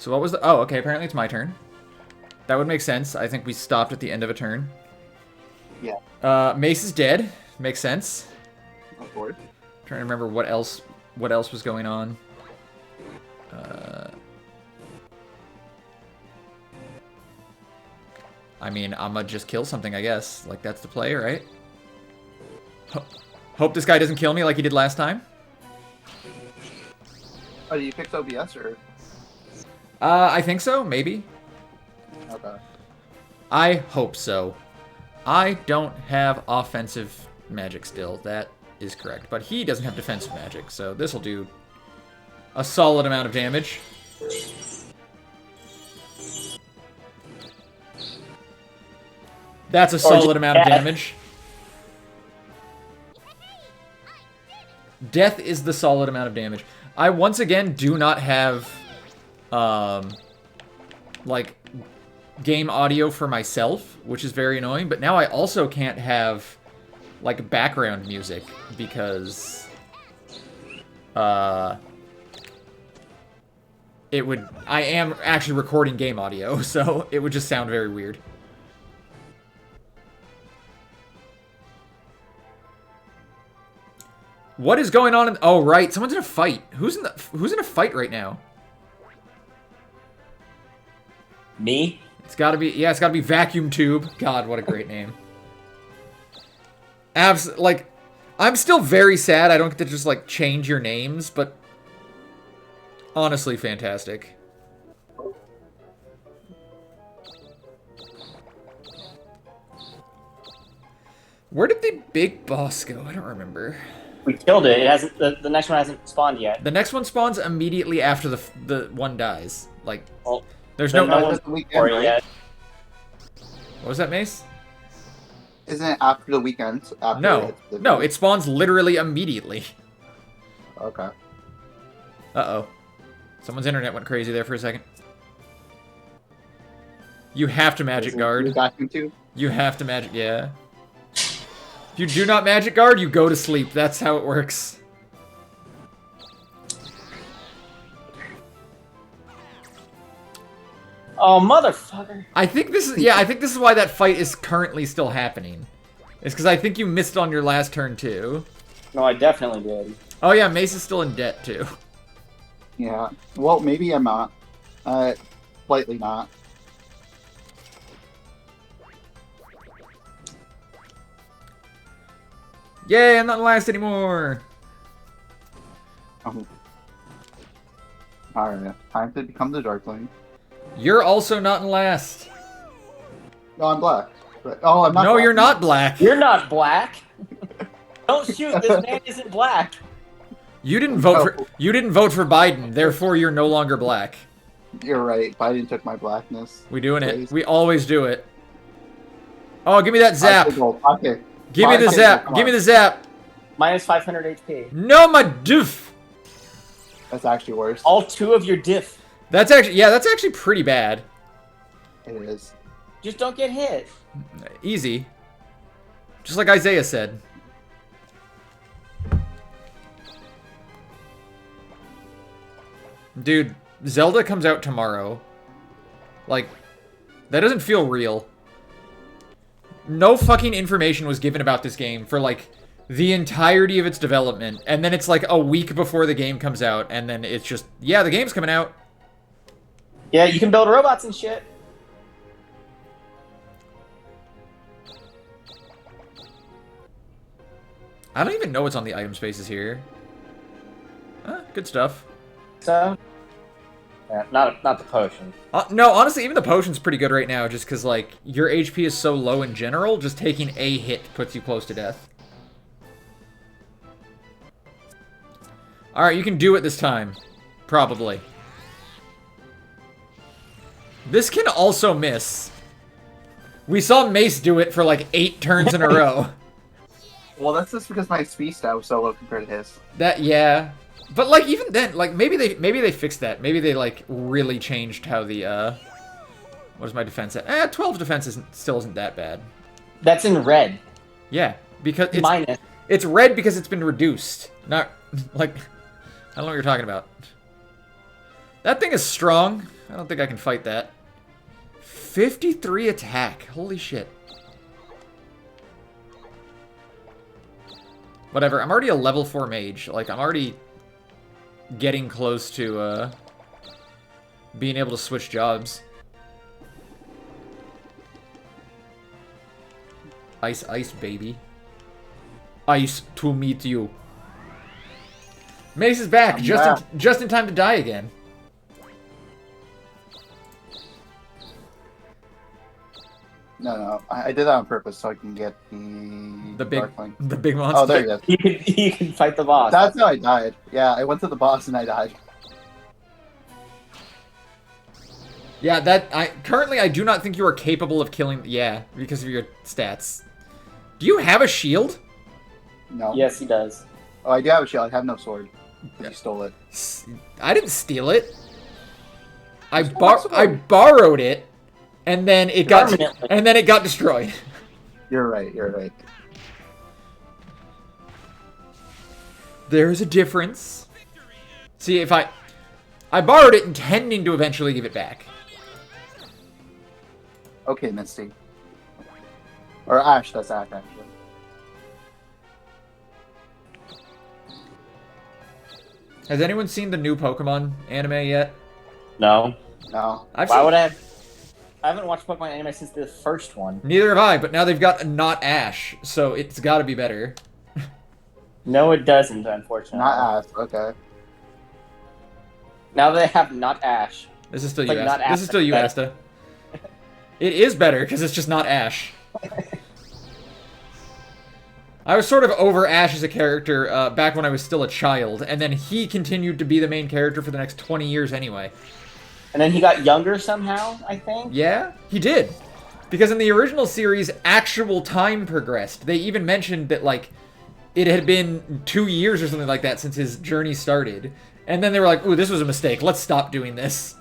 So what was the... Oh, okay, apparently it's my turn. That would make sense. I think we stopped at the end of a turn. Yeah. Mace is dead. Makes sense. Of course. Trying to remember what else was going on. I mean, I'ma just kill something, I guess. Like, that's the play, right? Hope this guy doesn't kill me like he did last time. Oh, you picked OBS or? I think so, maybe. Okay. I hope so. I don't have offensive magic still. That is correct. But he doesn't have defensive magic, so this will do a solid amount of damage. That's a solid amount of damage. Death is the solid amount of damage. I once again do not have, like, game audio for myself, which is very annoying. But now I also can't have, like, background music because, it would... I am actually recording game audio, so it would just sound very weird. What is going on in... Oh, right. Someone's in a fight. Who's in a fight right now? Me? It's gotta be... Yeah, it's gotta be Vacuum Tube. God, what a great name. Like, I'm still very sad I don't get to just, like, change your names, but... Honestly, fantastic. Where did the big boss go? I don't remember. We killed it. It hasn't. The next one hasn't spawned yet. The next one spawns immediately after the one dies. Like, Well, there's no... no one's for it yet. What was that, Mace? Isn't it after the weekend? After No. No, it spawns literally immediately. Okay. Uh-oh. Someone's internet went crazy there for a second. You have to magic guard. Vacuum tube? You have to magic... Yeah. If you do not magic guard, you go to sleep. That's how it works. Oh, motherfucker. I think this is... Yeah, I think this is why that fight is currently still happening. It's because I think you missed on your last turn, too. No, I definitely did. Oh, yeah, Mace is still in debt, too. Yeah. Well, maybe I'm not. Slightly not. Yay, I'm not last anymore! Alright, time to become the Darkling. You're also not in last. No, I'm black. But, oh, I'm not No, black. you're not black. You're not black. Don't shoot. This man isn't black. You didn't vote for Biden, therefore you're no longer black. You're right. Biden took my blackness. We doing it. Crazy. We always do it. Oh, give me that zap. Okay. Give me the zap. Give me the zap. Minus 500 HP. No, my doof. That's actually worse. All 2 of your diff. That's actually, yeah, that's actually pretty bad. It is. Just don't get hit. Easy. Just like Isaiah said. Dude, Zelda comes out tomorrow. Like, that doesn't feel real. No fucking information was given about this game for, like, the entirety of its development. And then it's, like, a week before the game comes out. And then it's just, yeah, the game's coming out. Yeah, you can build robots and shit. I don't even know what's on the item spaces here. Good stuff. So, yeah, not the potion. No, honestly, even the potion's pretty good right now, just because, like, your HP is so low in general, just taking a hit puts you close to death. Alright, you can do it this time. Probably. This can also miss. We saw Mace do it for, like, 8 turns in a row. Well, that's just because my speed stat was so low compared to his. Yeah. But, like, even then, like, maybe they fixed that. Maybe they, like, really changed how the, what is my defense at? 12 defense still isn't that bad. That's in red. Yeah, because it's... Minus. It's red because it's been reduced. Not, like, I don't know what you're talking about. That thing is strong. I don't think I can fight that. 53 attack. Holy shit. Whatever, I'm already a level 4 mage. Like, I'm already getting close to, being able to switch jobs. Ice, ice, baby. Ice to meet you. Mace is back, I'm just in time to die again. No, I did that on purpose so I can get The big, Darkling. the big monster. Oh, there you go. You can fight the boss. That's how I died. Yeah, I went to the boss and I died. Yeah, currently I do not think you are capable of killing. Yeah, because of your stats. Do you have a shield? No. Yes, he does. Oh, I do have a shield. I have no sword. You stole it. I didn't steal it. I Just one sword. borrowed it, and then it got Permanently. destroyed. You're right. You're right. There's a difference. See, if I borrowed it intending to eventually give it back. Okay, Misty. Or Ash. That's Ash, actually. Has anyone seen the new Pokemon anime yet? No. No. Why would I have... I haven't watched Pokemon anime since the first one. Neither have I, but now they've got a not Ash, so it's got to be better. No, it doesn't, unfortunately. Not Ash. Okay. Now they have not Ash. This is still Like, you, not Asta. This is still you, Asta. Asta. It is better because it's just not Ash. I was sort of over Ash as a character back when I was still a child, and then he continued to be the main character for the next 20 years anyway. And then he got younger somehow, I think? Yeah, he did. Because in the original series, actual time progressed. They even mentioned that, like, it had been 2 years or something like that since his journey started. And then they were like, ooh, this was a mistake. Let's stop doing this.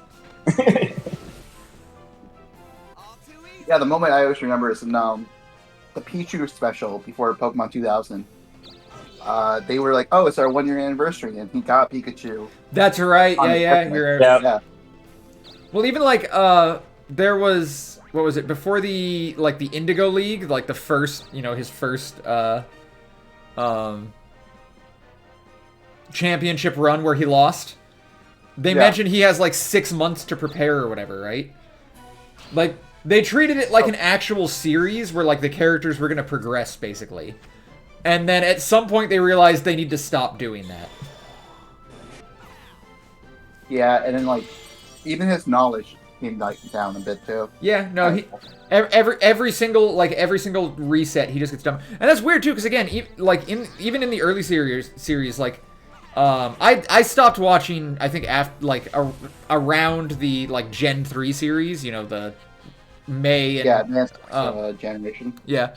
Yeah, the moment I always remember is in the Pichu special before Pokemon 2000. They were like, "Oh, it's our 1-year anniversary," and he got Pikachu. That's right. On Yeah, Pokemon. you're... Yeah. Yeah. Well, even, like, there was... What was it? Before the, like, the Indigo League, like, the first, you know, his first, championship run where he lost. They mentioned he has, like, 6 months to prepare or whatever, right? Like, they treated it like an actual series where, like, the characters were going to progress, basically. And then at some point they realized they need to stop doing that. Yeah, and then like even his knowledge came like down a bit too. Yeah, no, he every single reset he just gets dumb, and that's weird too. Because again, even in the early series, like, I stopped watching. I think after around the like Gen 3 series, you know, the May and advanced generation. yeah.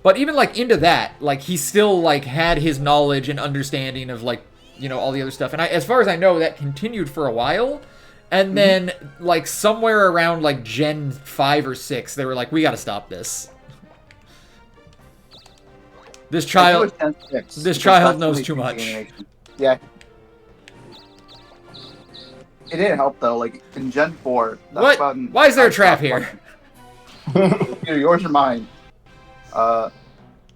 But even like into that, like he still like had his knowledge and understanding of like, you know, all the other stuff. And as far as I know, that continued for a while. And then like somewhere around like Gen 5 or 6, they were like, we gotta stop this. This child knows too much. Yeah. It didn't help though. Like in Gen 4. What? Why is there a trap here? Either yours or mine. But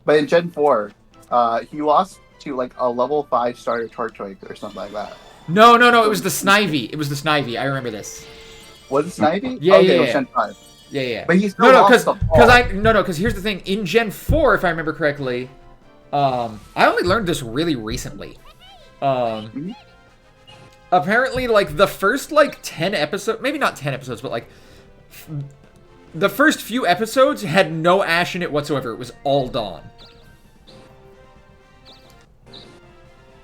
in Gen 4, he lost to like a level 5 starter Torchic or something like that. No, it was the Snivy. It was the Snivy. I remember this. Was it Snivy? Yeah, okay, yeah, it was yeah. Gen 5. Yeah. But he's still lost the ball. Because here's the thing. In Gen 4, if I remember correctly, I only learned this really recently. Apparently, like, the first, like, 10 episodes... Maybe not 10 episodes, but, like... The first few episodes had no Ash in it whatsoever. It was all Dawn.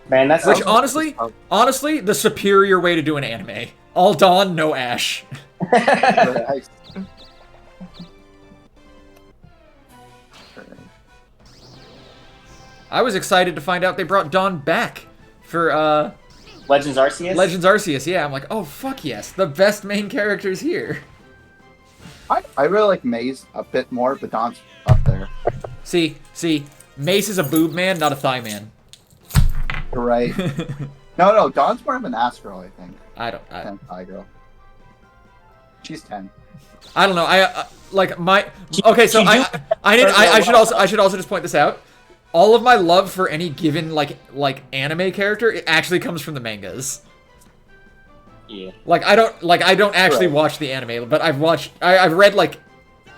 Man, that's... Which, honestly, the superior way to do an anime. All Dawn, no Ash. Nice. I was excited to find out they brought Dawn back for, Legends Arceus? Legends Arceus, yeah. I'm like, oh, fuck yes. The best main characters here. I really like Maze a bit more, but Dawn's up there. See, Mace is a boob man, not a thigh man. You're right. No, Dawn's more of an ass girl, I think. I don't. 10 girl. She's 10. I don't know. Like my. Okay, so I should also just point this out. All of my love for any given like anime character, it actually comes from the mangas. Yeah. Like I don't actually Right. watch the anime, but I've read like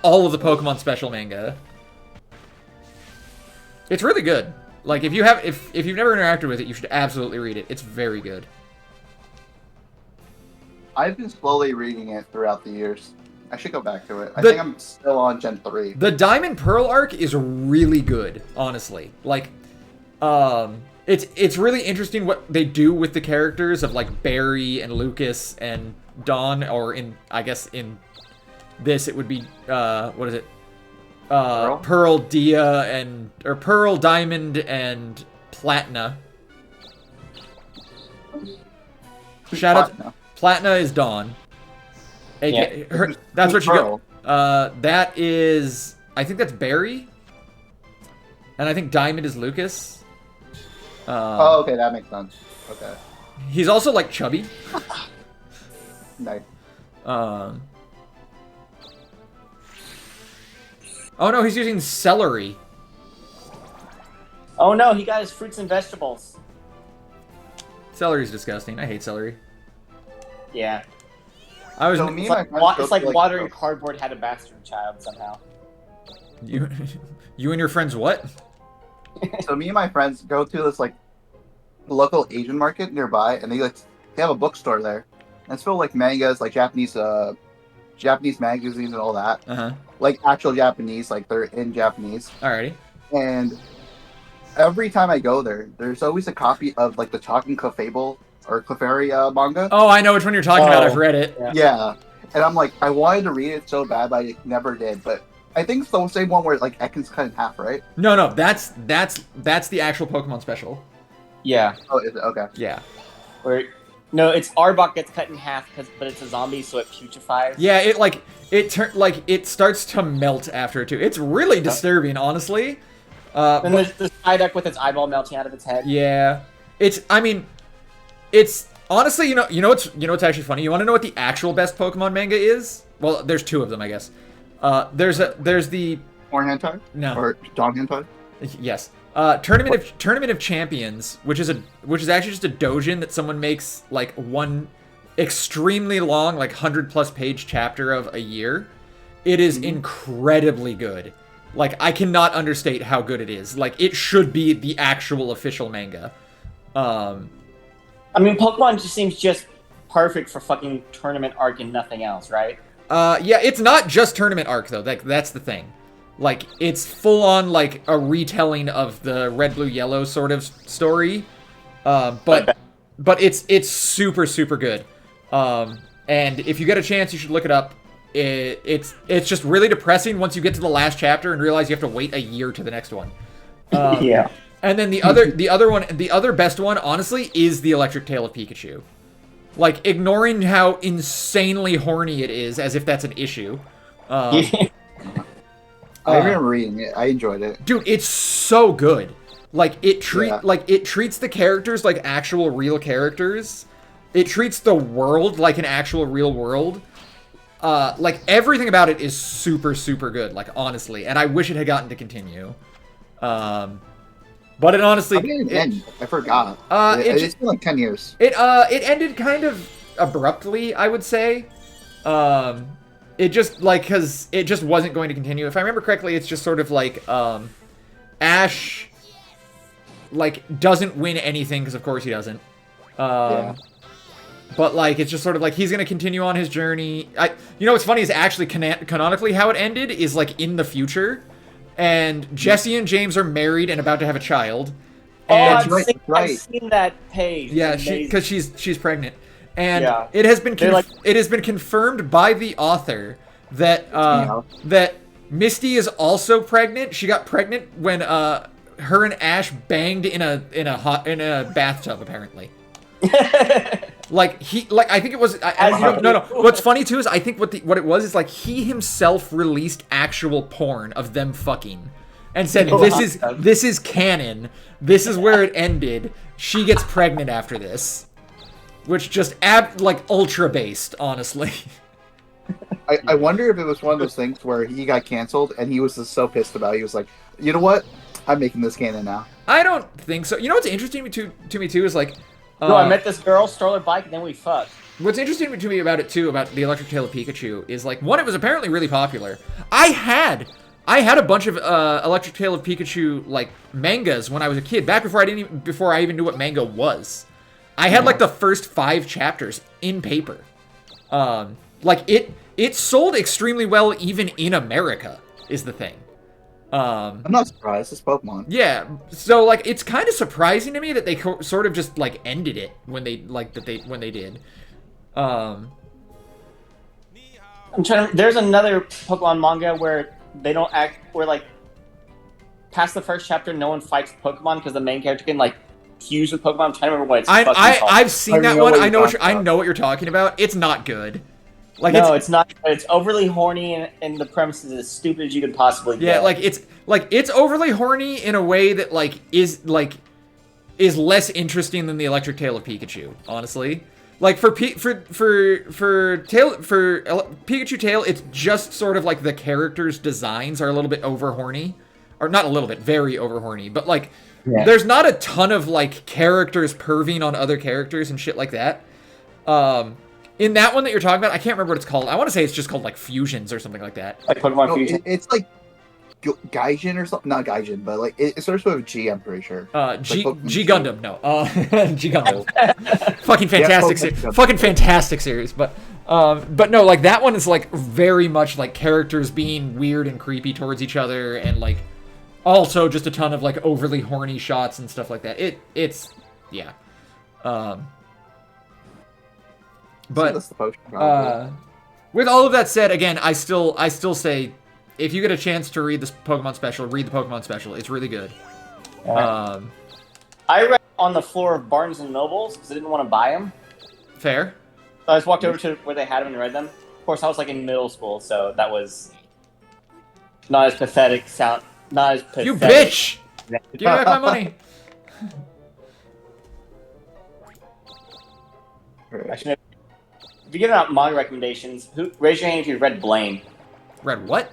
all of the Pokemon Special manga. It's really good. Like if you've never interacted with it, you should absolutely read it. It's very good. I've been slowly reading it throughout the years. I should go back to it. I think I'm still on Gen 3. The Diamond Pearl arc is really good, honestly. Like, it's really interesting what they do with the characters of like Barry and Lucas and Dawn, or I guess in this it would be what is it? Pearl, Dia, or Pearl, Diamond, and Platina. Shout out, Platina is Dawn. That's what she Pearl? got. That is, I think that's Barry, and I think Diamond is Lucas. Oh, okay, that makes sense. Okay, He's also like chubby. nice. Oh no, he's using celery. Oh no, he got his fruits and vegetables. Celery's disgusting. I hate celery. Yeah. I was So me It's and my like, friends it's go like to, watering cardboard had a bastard child somehow. you and your friends what? So me and my friends go to this like local Asian market nearby, and they have a bookstore there. And it's full of like mangas, like Japanese magazines and all that. Uh-huh. Like actual Japanese, like they're in Japanese. Alrighty. And every time I go there, there's always a copy of like the Chalk and Clefable or Clefairy manga. Oh, I know which one you're talking about. Oh. I've read it. Yeah. Yeah. And I'm like, I wanted to read it so bad, but I never did. But I think it's the same one where like Ekans cut in half, right? No, that's the actual Pokemon special. Yeah. Oh, is it? Okay. Yeah. No, it's Arbok gets cut in half, but it's a zombie, so it putrefies. Yeah, it starts to melt after it too. It's really disturbing, honestly. Then there's the Psyduck with its eyeball melting out of its head. Yeah. It's honestly, you know what's actually funny? You want to know what the actual best Pokemon manga is? Well, there's two of them, I guess. There's the Horn Hentai? No. Or Dawn Hentai? yes. Tournament of Champions, which is actually just a doujin that someone makes like one extremely long, like 100+ page chapter of a year. It is incredibly good. Like I cannot understate how good it is. Like it should be the actual official manga. I mean, Pokemon just seems just perfect for fucking tournament arc and nothing else, right? Yeah, it's not just tournament arc though. That's the thing. Like it's full on like a retelling of the Red, Blue, Yellow sort of story. But it's super good. And if you get a chance, you should look it up. It's just really depressing once you get to the last chapter and realize you have to wait a year to the next one. Yeah. And then the other best one, honestly, is the Electric Tail of Pikachu. Like ignoring how insanely horny it is, as if that's an issue. I remember reading it. I enjoyed it. Dude, it's so good. Like it treats the characters like actual real characters. It treats the world like an actual real world. Like everything about it is super good, like honestly, and I wish it had gotten to continue. But it honestly, How did it end? I forgot. It's been like 10 years. It ended kind of abruptly, I would say. It just like because it just wasn't going to continue. If I remember correctly, it's just sort of like Ash like doesn't win anything because of course he doesn't. Yeah. But like it's just sort of like he's gonna continue on his journey. You know what's funny is actually canonically how it ended is like in the future, and Jesse and James are married and about to have a child. Oh, And I've seen that page. yeah, It's amazing. because she's pregnant, and Yeah. it has been They're it has been confirmed by the author that that Misty is also pregnant. She got pregnant when her and Ash banged in a bathtub apparently. Like I think it was no. What's funny too is I think what it was is like he himself released actual porn of them fucking, and said, No, this is canon. This is where it ended. She gets pregnant after this. Which just ultra based, honestly. I wonder if it was one of those things where he got canceled and he was just so pissed about it. He was like, you know what? I'm making this canon now. I don't think so. You know what's interesting to me too is like... No, I met this girl, stole her bike, and then we fucked. What's interesting to me about it too, about the Electric Tail of Pikachu, is like, one, it was apparently really popular. I had a bunch of Electric Tail of Pikachu like mangas when I was a kid, back before I even knew what manga was. I had like the first 5 chapters in paper. Like it sold extremely well even in America, is the thing. I'm not surprised. It's Pokemon. Yeah, so like it's kind of surprising to me that they sort of just like ended it when they did. I'm trying to. There's another Pokemon manga where they don't act. Where like past the first chapter, no one fights Pokemon because the main character can like fuse with Pokemon. I'm trying to remember what it's fucking called. I've seen that one. I know what you're talking about. It's not good. Like no, it's not. It's overly horny, and the premise is as stupid as you could possibly get. Yeah, it's overly horny in a way that is less interesting than the Electric Tail of Pikachu. Honestly, like for Pikachu Tail, it's just sort of like the characters' designs are a little bit over horny, or not a little bit, very over horny. But like, there's not a ton of like characters perving on other characters and shit like that. In that one that you're talking about, I can't remember what it's called. I want to say it's just called like Fusions or something like that. Like Pokemon Fusion. It's like Gaijin or something. Not Gaijin, but like it starts with a G. I'm pretty sure. G Gundam. No. G Gundam. Fucking fantastic series. Fucking fantastic series. But no, like that one is like very much like characters being weird and creepy towards each other, and like also just a ton of like overly horny shots and stuff like that. It's yeah. But with all of that said, again, I still say, if you get a chance to read this Pokemon special, read the Pokemon special. It's really good. I read on the floor of Barnes and Nobles because I didn't want to buy them. Fair. So I just walked over to where they had them and read them. Of course, I was like in middle school, so that was not as pathetic. Not as pathetic. You bitch! Give me back my money. Actually, if you're giving out manga recommendations, raise your hand if you read Blame. Read what?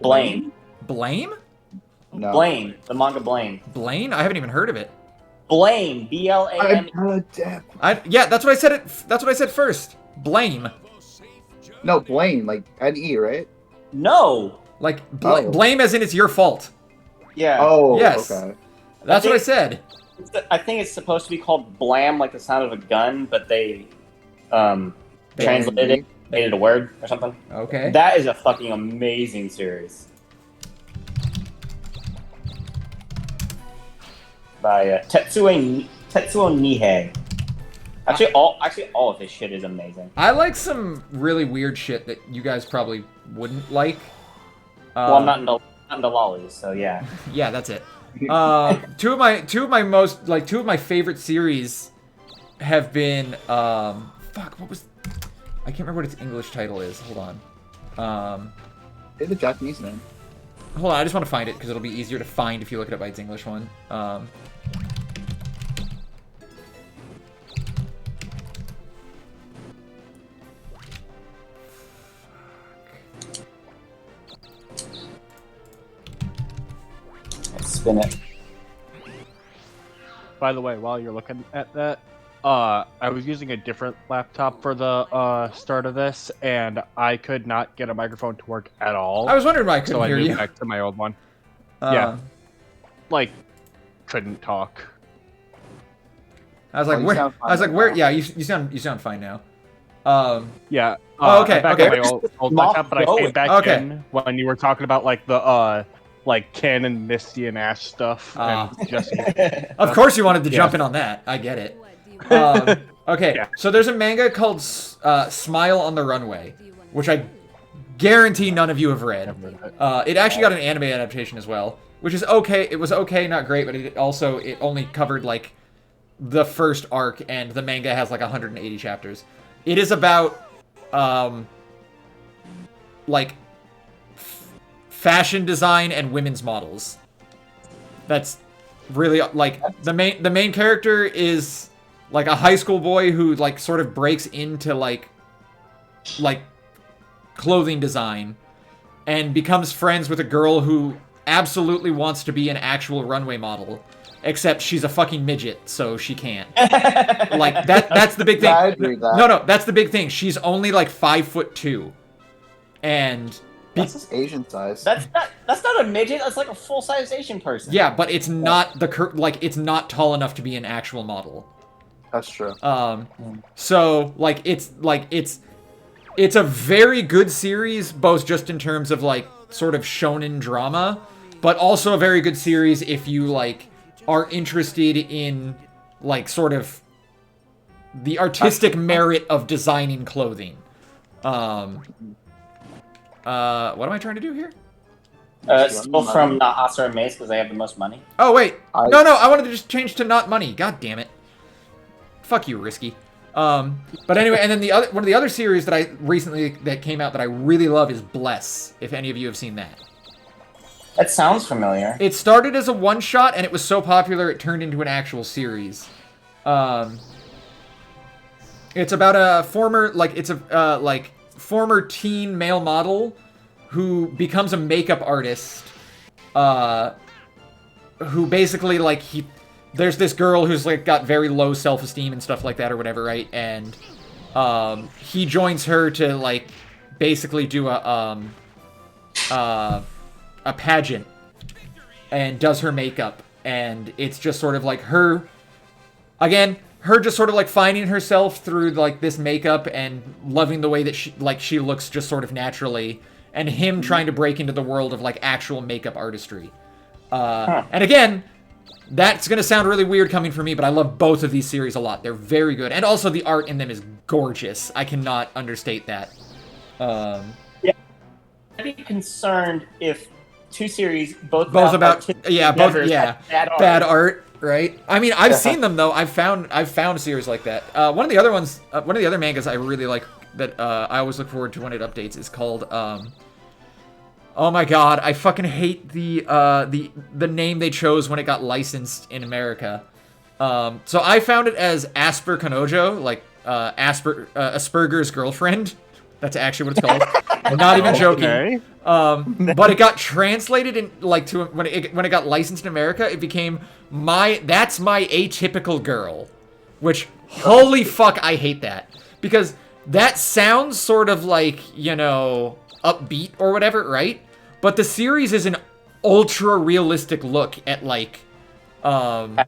Blame. Blame? No. Blame. The manga Blame. Blame? I haven't even heard of it. Blame. B-L-A-M. Yeah, that's what I said. That's what I said first. Blame. No, blame, like N-E, right? No. Like blame as in it's your fault. Yeah. Oh. Yes. Okay. That's what I said. I think it's supposed to be called Blam, like the sound of a gun, but they translated it, made it a word or something. Okay. That is a fucking amazing series. By Tetsuo Nihei. Actually, all of his shit is amazing. I like some really weird shit that you guys probably wouldn't like. Well, I'm not into lollies, so yeah. Yeah, that's it. Two of my favorite series have been I can't remember what its English title is. Hold on. Say the Japanese name. Hold on, I just want to find it because it'll be easier to find if you look it up by its English one. Spin it. By the way, while you're looking at that, I was using a different laptop for the start of this, and I could not get a microphone to work at all. I was wondering why I couldn't so hear I moved you. back to my old one. Yeah, like couldn't talk. I was like, you where? sound fine I was like, right where? now. Yeah, you sound fine now. Yeah. Oh, okay, I'm back okay. on my old laptop, but I came back Okay. in when you were talking about like the like Canon, Misty, and Ash stuff. And just Of course you wanted to jump in on that. I get it. Okay, Yeah. so there's a manga called Smile on the Runway, which I guarantee none of you have read. It actually got an anime adaptation as well, which is okay. It was okay, not great, but it only covered like the first arc, and the manga has like 180 chapters. It is about like fashion design and women's models. That's really like the main character is like a high school boy who like sort of breaks into like clothing design and becomes friends with a girl who absolutely wants to be an actual runway model, except she's a fucking midget, so she can't. Like that's the big thing. I agree with that. No, that's the big thing. She's only like 5'2", and That's just Asian size. That's not a midget. That's like a full-size Asian person. yeah, but it's not it's not tall enough to be an actual model. That's true. So like it's a very good series, both just in terms of like sort of shonen drama, but also a very good series if you like are interested in like sort of the artistic merit of designing clothing. What am I trying to do here? Still from not Asura Mace because they have the most money. Oh wait, no, I wanted to just change to not money. God damn it. Fuck you, Risky. But anyway, and then one of the other series that that came out that I really love is Bless. If any of you have seen that, That sounds familiar. it started as a one shot and it was so popular it turned into an actual series. It's about a former teen male model who becomes a makeup artist. Who basically like there's this girl who's like got very low self-esteem and stuff like that or whatever, right? And he joins her to like basically do a pageant and does her makeup, and it's just sort of like her just sort of like finding herself through like this makeup and loving the way that she looks just sort of naturally, and him trying to break into the world of like actual makeup artistry. And again, that's going to sound really weird coming from me, but I love both of these series a lot. They're very good. And also the art in them is gorgeous. I cannot understate that. I'd be concerned if two series both about endeavors had bad art, right? I mean, I've seen them though. I've found a series like that. One of the other mangas I really like that I always look forward to when it updates is called oh my god, I fucking hate the name they chose when it got licensed in America. So I found it as Asper Kanojo, like Asperger's girlfriend. That's actually what it's called. I'm not even joking. Okay. But it got translated in like to when it got licensed in America, it became that's my atypical girl, which holy fuck, I hate that, because that sounds sort of like, you know, upbeat or whatever, right? But the series is an ultra realistic look at like more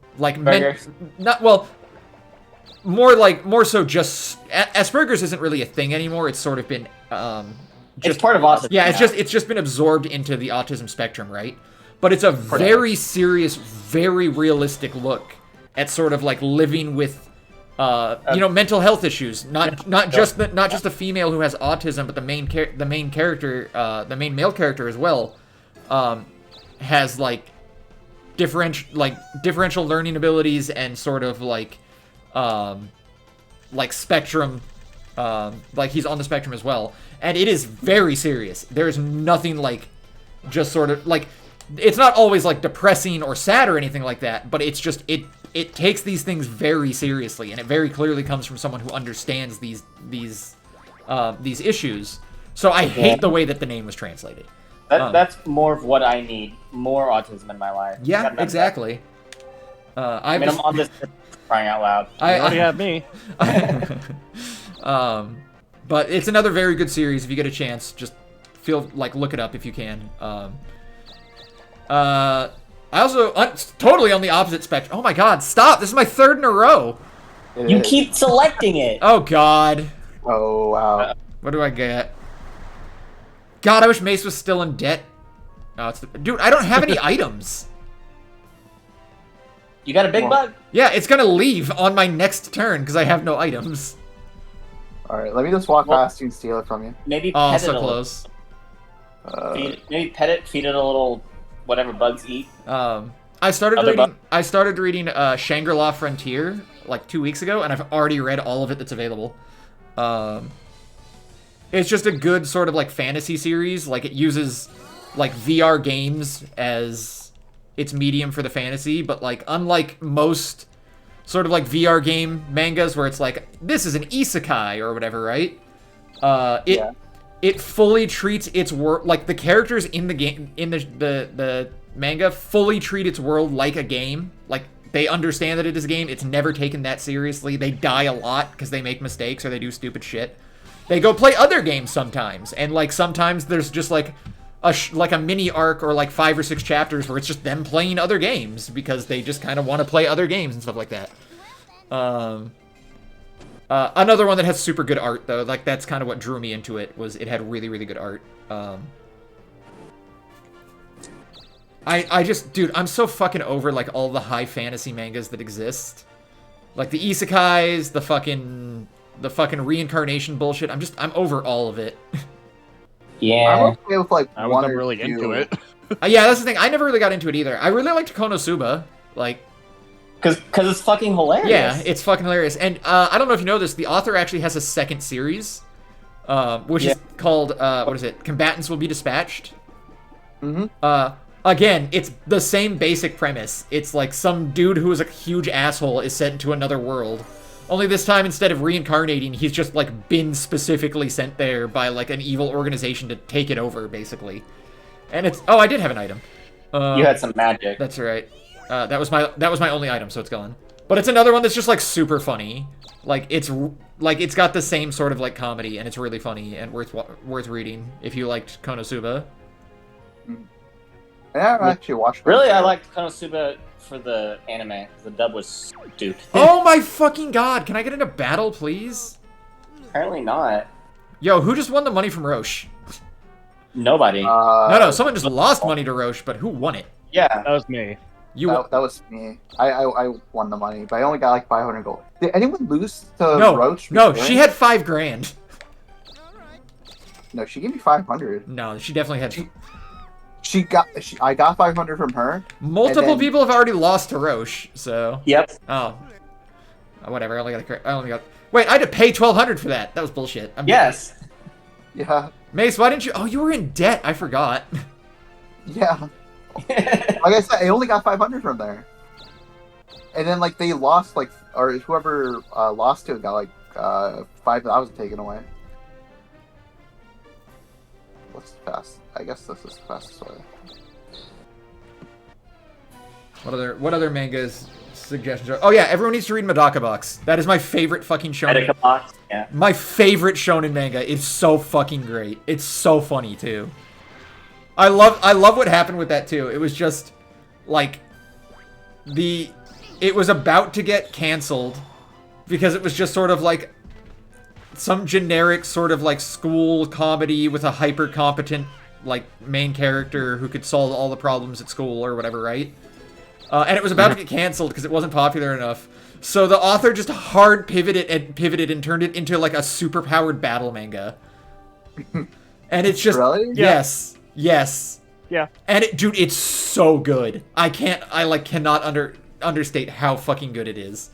so just Asperger's isn't really a thing anymore. It's sort of been it's part of autism. Yeah, it's just been absorbed into the autism spectrum, right? But it's a very serious, very realistic look at sort of like living with mental health issues. Not just the female who has autism, but the main character, the main male character as well, has like differential learning abilities and sort of like spectrum, like he's on the spectrum as well. And it is very serious. There's nothing like just sort of like, it's not always like depressing or sad or anything like that, but it's just it takes these things very seriously, and it very clearly comes from someone who understands these issues. So I hate the way that the name was translated. That's more of what I need. More autism in my life. Yeah, exactly. I'm on this crying out loud. You already have me. But it's another very good series. If you get a chance, just look it up if you can. I also totally on the opposite spectrum. Oh my god, stop! This is my third in a row. You keep selecting it. Oh god. Oh wow. What do I get? God, I wish Mace was still in debt. Oh, dude, I don't have any items. You got a big bug? Yeah, it's gonna leave on my next turn because I have no items. Alright, let me just walk past you and steal it from you. Maybe Oh, pet so it a close. maybe pet it, feed it a little whatever bugs eat. I started reading Shangri-La Frontier like 2 weeks ago, and I've already read all of it that's available. It's just a good sort of like fantasy series. Like it uses like VR games as its medium for the fantasy, but like unlike most sort of like VR game mangas where it's like this is an isekai or whatever, right? It fully treats its world like the characters in the game in the manga fully treat its world like a game. Like they understand that it is a game. It's never taken that seriously. They die a lot because they make mistakes or they do stupid shit. They go play other games sometimes, and like sometimes there's just like a mini arc or like 5 or 6 chapters where it's just them playing other games because they just kind of want to play other games and stuff like that. Another one that has super good art though, like that's kind of what drew me into it, was it had really, really good art. I just, dude, I'm so fucking over like all the high fantasy mangas that exist. Like the isekais, the fucking reincarnation bullshit. I'm over all of it. Yeah. I'm okay with like I one wasn't or really two. into it. Yeah, that's the thing. I never really got into it either. I really liked Konosuba. Like, Cause it's fucking hilarious. yeah, it's fucking hilarious. And I don't know if you know this, the author actually has a second series, which is called what is it? Combatants Will Be Dispatched. Mm-hmm. Again, it's the same basic premise. It's like some dude who is a huge asshole is sent into another world. Only this time, instead of reincarnating, he's just like been specifically sent there by like an evil organization to take it over, basically. And it's I did have an item. You had some magic. That's right. That was my only item, so it's gone. But it's another one that's just like super funny. Like it's got the same sort of like comedy, and it's really funny and worth reading if you liked Konosuba. I haven't actually watched. Really, Konosuba. I liked Konosuba for the anime. The dub was stupid. Oh my fucking god! Can I get into battle, please? Apparently not. Yo, who just won the money from Roche? Nobody. No, someone just lost money to Roche, but who won it? Yeah. That was me. You that was me. I won the money, but I only got like 500 gold. Did anyone lose to no, Roach? no, before? she had $5,000. No, she gave me 500. No, she definitely had. I got 500 from her. Multiple then- people have already lost to Roche, so. Yep. Oh. Whatever. I only got. Wait, I had to pay 1,200 for that. That was bullshit. Yes. Yeah, Mace, why didn't you? Oh, you were in debt. I forgot. yeah. Like I said, I only got 500 from there. And then like they lost or whoever lost to it got like 5,000 taken away. What's fast? I guess this is the fastest way. What other mangas suggestions are? Oh yeah, everyone needs to read Medaka Box. That is my favorite fucking shonen. Medica box. Yeah. My favorite shonen manga. It's so fucking great. It's so funny too. I love what happened with that too. It was just like it was about to get canceled because it was just sort of like some generic sort of like school comedy with a hyper competent like main character who could solve all the problems at school or whatever, right? And it was about to get canceled because it wasn't popular enough. So the author just hard pivoted and turned it into like a super powered battle manga. And it's just Really? yes. Yes. Yeah. And dude, it's so good. I cannot understate how fucking good it is.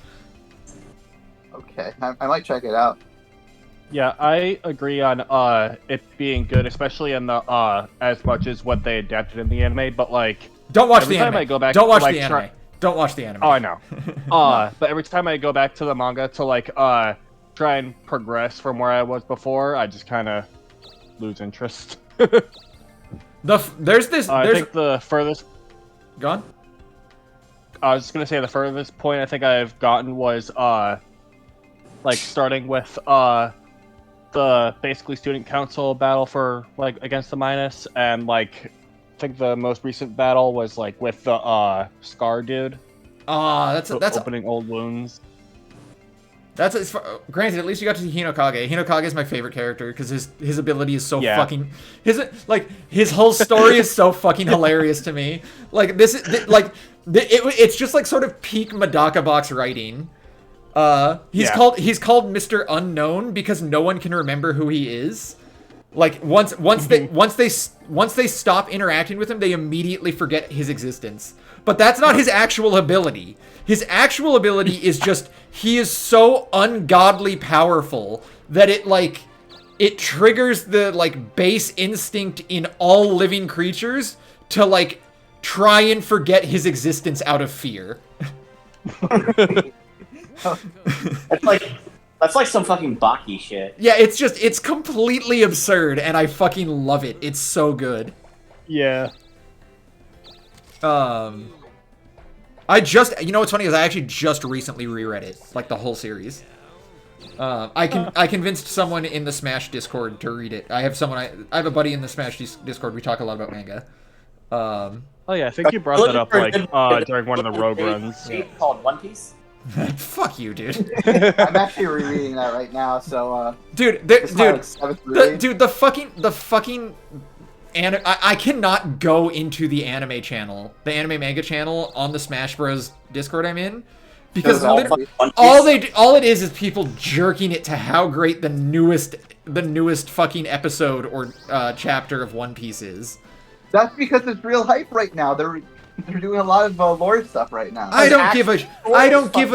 Okay, I might check it out. Yeah, I agree on it being good, especially in the as much as what they adapted in the anime. But like, Don't watch every the time anime. I go back Don't to, watch like, the anime. Don't watch the anime. oh, I know. But every time I go back to the manga to like try and progress from where I was before, I just kind of lose interest. There's I think the furthest. gone. I was just gonna say the furthest point I think I've gotten was like starting with the basically student council battle for like against the Minus, and like I think the most recent battle was like with the Scar dude. That's opening old wounds. Granted, at least you got to see Hinokage. Hinokage is my favorite character because his ability is so Yeah. fucking his whole story is so fucking hilarious to me. Like it's just like sort of peak Medaka Box writing. He's called Mr. Unknown because no one can remember who he is. Like once they stop interacting with him, they immediately forget his existence. But that's not his actual ability. His actual ability is just he is so ungodly powerful that it triggers the like base instinct in all living creatures to like try and forget his existence out of fear. That's like some fucking Baki shit. Yeah, it's completely absurd, and I fucking love it. It's so good. Yeah. You know what's funny is I actually just recently reread it, like the whole series. I convinced someone in the Smash Discord to read it. I have a buddy in the Smash Discord. We talk a lot about manga. Oh yeah, I think you brought that up like during one of the Rogue runs. Called One Piece. Fuck you, dude. I'm actually rereading that right now. So, dude, it's my, like, seventh read. the fucking. I cannot go into the anime channel, the anime manga channel on the Smash Bros. Discord I'm in, because literally all it is people jerking it to how great the newest fucking episode or chapter of One Piece is. That's because it's real hype right now. They're doing a lot of lore stuff right now. I don't give a shit. I don't give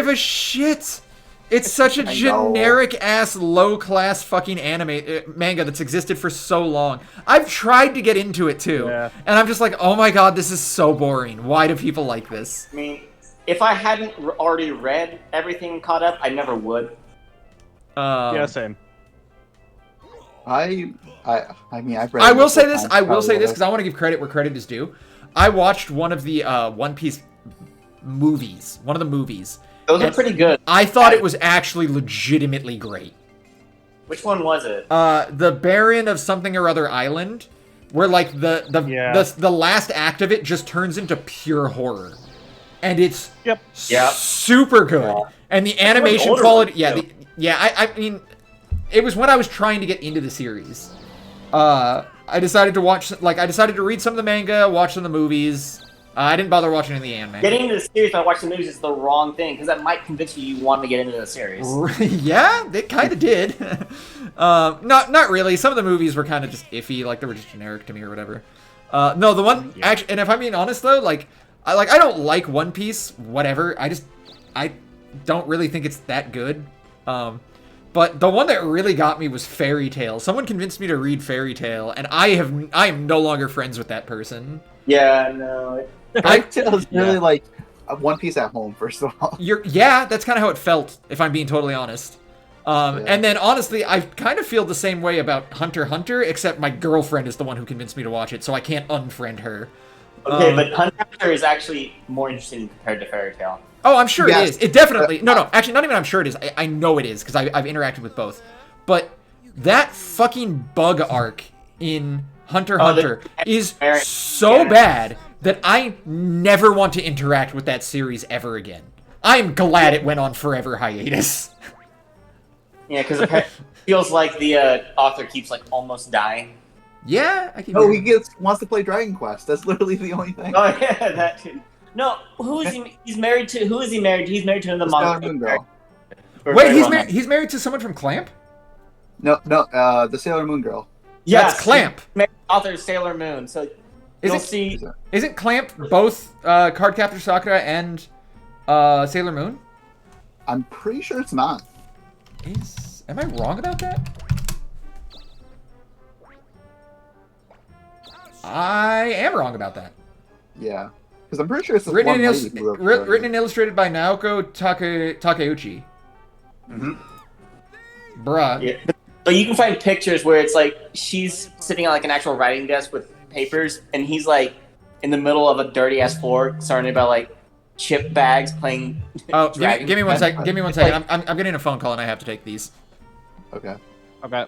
a shit. It's such a generic-ass, low-class fucking anime manga that's existed for so long. I've tried to get into it, too. Yeah. And I'm just like, oh my god, this is so boring. Why do people like this? I mean, if I hadn't already read everything caught up, I never would. Yeah, same. I mean, I've read. I will say this because I want to give credit where credit is due. I watched one of the One Piece movies. One of the movies. Those are pretty good. I thought it was actually legitimately great. Which one was it? The Baron of something or other island, where like the last act of it just turns into pure horror, and it's super good. And the animation quality, I mean, it was when I was trying to get into the series. I decided to read some of the manga, watch some of the movies. I didn't bother watching any of the anime. Getting into the series by watching the movies is the wrong thing, because that might convince you want to get into the series. Yeah, it kind of did. Not really. Some of the movies were kind of just iffy, like they were just generic to me or whatever. No, the one actually, and if I'm being honest though, I don't like One Piece, whatever. I don't really think it's that good. But the one that really got me was Fairy Tail. Someone convinced me to read Fairy Tail, and I am no longer friends with that person. Yeah, no. Fairy Tail is really like One Piece at home, first of all. That's kind of how it felt, if I'm being totally honest. And then honestly, I kind of feel the same way about Hunter x Hunter, except my girlfriend is the one who convinced me to watch it, so I can't unfriend her. Okay, but Hunter x Hunter is actually more interesting compared to Fairy Tail. Oh, I'm sure it is. It definitely... No, actually, not even I'm sure it is. I know it is, because I've interacted with both. But that fucking bug arc in Hunter x Hunter is so bad that I never want to interact with that series ever again. I'm glad it went on forever hiatus. Yeah, because it feels like the author keeps like almost dying. Yeah, I can. Oh, he wants to play Dragon Quest. That's literally the only thing. Oh yeah, that too. No, who is he? He's married to. Who is he married to? He's married to the Sailor Moon girl. Wait, he's married to someone from Clamp? No, the Sailor Moon girl. Yes, that's Clamp. Author is Sailor Moon. So isn't Clamp both Cardcaptor Sakura and Sailor Moon? I'm pretty sure it's not. Am I wrong about that? I am wrong about that. Yeah, because I'm pretty sure it's written and illustrated by Naoko Takeuchi. Mm-hmm. Bruh. Yeah. But you can find pictures where it's like she's sitting on like an actual writing desk with papers, and he's like in the middle of a dirty ass floor, surrounded about like chip bags playing. Oh, give me 1 second. Give me 1 second. I'm getting a phone call and I have to take these. Okay. Okay.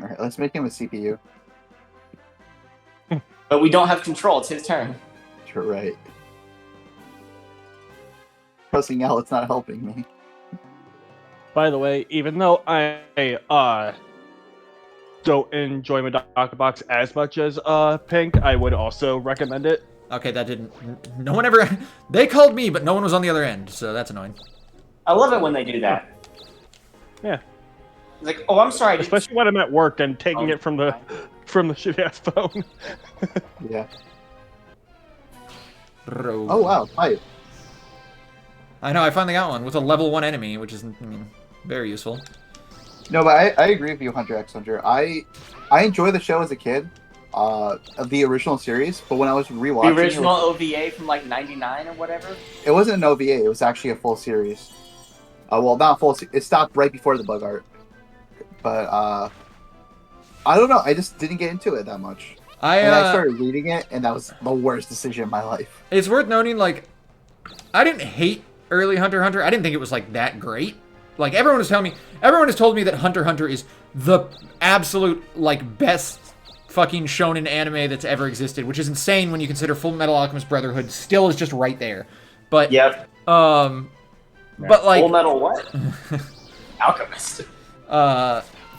All right, let's make him a CPU. But we don't have control. It's his turn. You're right. Pressing L, it's not helping me. By the way, even though I don't enjoy Medaka Box as much as Pink, I would also recommend it. Okay, that didn't... No one ever... They called me, but no one was on the other end, so that's annoying. I love it when they do that. Yeah. It's like, oh, I'm sorry. Especially when I'm at work and taking it from the shitty ass phone. Yeah. Rogue. Oh wow, hi. I know, I finally got one with a level 1 enemy, which is, I mean, very useful. No, but I agree with you, Hunter x Hunter. I enjoyed the show as a kid, of the original series, but when I was rewatching The original OVA from like '99 or whatever. it wasn't an OVA. It was actually a full series. Well, not full. It stopped right before the bug art, but I don't know. I just didn't get into it that much. And I started reading it, and that was the worst decision in my life. It's worth noting, like, I didn't hate early Hunter x Hunter. I didn't think it was, like, that great. Like, everyone has told me that Hunter x Hunter is the absolute, like, best fucking shonen anime that's ever existed, which is insane when you consider Full Metal Alchemist Brotherhood still is just right there. But, Yep. but, like... Full Metal what? Alchemist.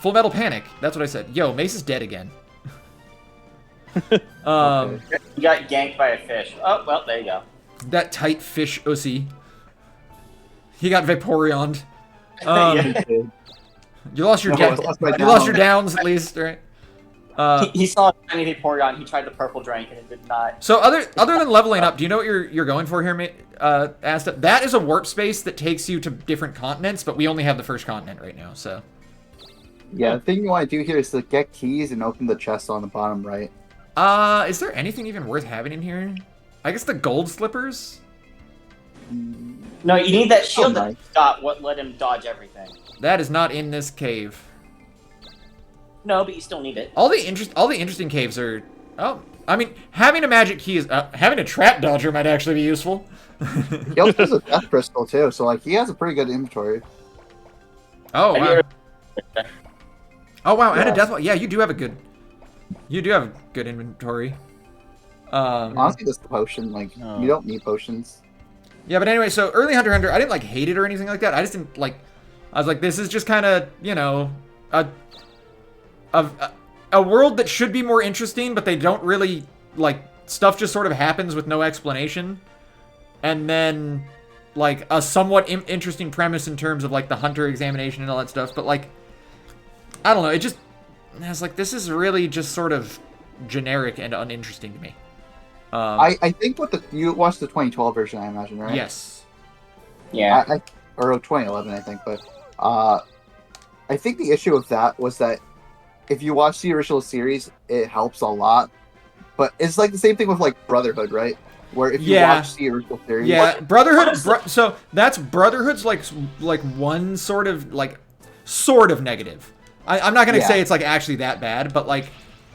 Full Metal Panic. That's what I said. Yo, Mace is dead again. You got ganked by a fish. Oh, well, there you go. That tight fish ussy. He got Vaporeoned. Yeah. You lost your No, I lost my you lost down. your downs at least, right? He saw a tiny Vaporeon. He tried the purple drink and it did not. So other than leveling up, do you know what you're going for here, Asta? That is a warp space that takes you to different continents, but we only have the first continent right now, so. Yeah, the thing you want to do here is to get keys and open the chest on the bottom right. Is there anything even worth having in here? I guess the gold slippers? No, you need that shield nice. that got what let him dodge everything. That is not in this cave. No, but you still need it. All the interesting caves are. Oh, I mean, having a magic key is having a trap dodger might actually be useful. He also has a death crystal too, so like he has a pretty good inventory. Oh Have wow! you Oh wow! And a Yeah. death. Yeah, you do have a good inventory. Honestly, just the potion, like No. you don't need potions. Yeah, but anyway, so early Hunter x Hunter, I didn't like hate it or anything like that. I just didn't like. I was like, this is just kind of, you know, a world that should be more interesting, but they don't really like stuff just sort of happens with no explanation, and then like a somewhat interesting premise in terms of like the Hunter examination and all that stuff. But like, I don't know, I was like, this is really just sort of generic and uninteresting to me. I think you watched the 2012 version, I imagine, right? Yes. Yeah. Or 2011, I think. But I think the issue with that was that if you watch the original series, it helps a lot. But it's like the same thing with like Brotherhood, right? Where if you watch the original series, Yeah, Brotherhood. So that's Brotherhood's like one sort of negative. I'm not gonna say it's like actually that bad, but like,